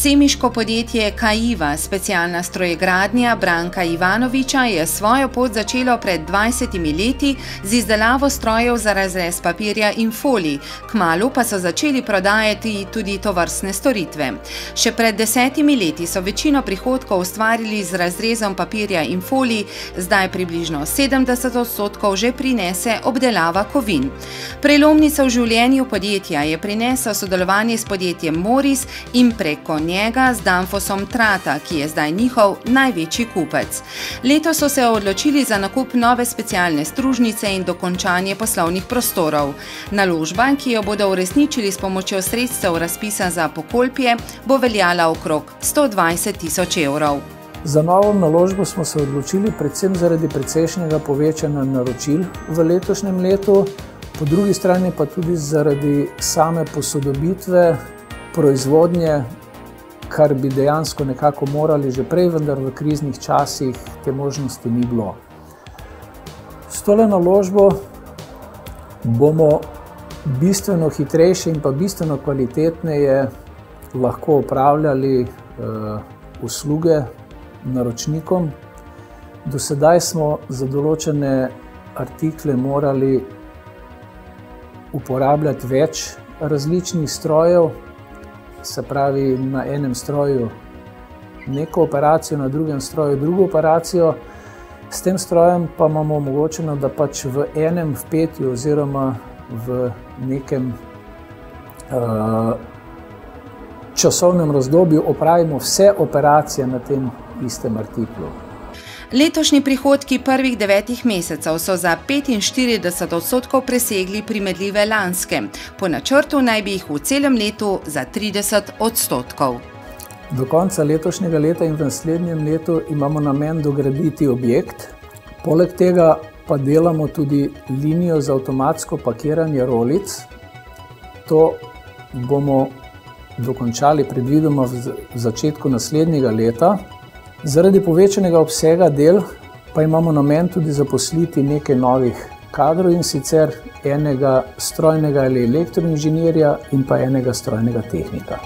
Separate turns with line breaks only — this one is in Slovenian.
Semiško podjetje Kaiva, specialna strojegradnja Branka Ivanoviča, je svojo pot začelo pred 20 leti z izdelavo strojev za razrez papirja in folij, kmalu pa so začeli prodajati tudi tovrstne storitve. Še pred 10 leti so večino prihodkov ustvarili z razrezom papirja in folij, zdaj približno 70% že prinese obdelava kovin. Prelomnica v življenju podjetja je prinesel sodelovanje s podjetjem Moris in preko njega z Danfosom Trata, ki je zdaj njihov največji kupec. Letos so se odločili za nakup nove specialne stružnice in dokončanje poslovnih prostorov. Naložba, ki jo bodo uresničili s pomočjo sredstev razpisa za Pokolpje, bo veljala okrog 120 000 evrov.
Za novo naložbo smo se odločili predvsem zaradi precejšnjega povečanja naročil v letošnjem letu, po drugi strani pa tudi zaradi same posodobitve proizvodnje, kar bi dejansko nekako morali že prej, vendar v kriznih časih te možnosti ni bilo. S tole naložbo bomo bistveno hitrejše in pa bistveno kvalitetneje lahko opravljali usluge naročnikom. Do sedaj smo za določene artikle morali uporabljati več različnih strojev, se pravi na enem stroju neko operacijo, na drugem stroju drugo operacijo. S tem strojem pa imamo omogočeno, da pač v enem vpetju oziroma v nekem časovnem razdobju opravimo vse operacije na tem istem artiklu.
Letošnji prihodki prvih 9 mesecev so za 45% presegli primerljive lanske. Po načrtu naj bi jih v celem letu za 30%.
Do konca letošnjega leta in v naslednjem letu imamo namen dograditi objekt. Poleg tega pa delamo tudi linijo za avtomatsko pakiranje rolic. To bomo dokončali predvidoma v začetku naslednjega leta. Zaradi povečanega obsega del pa imamo namen tudi zaposliti nekaj novih kadrov, in sicer enega strojnega ali elektroinženirja in pa enega strojnega tehnika.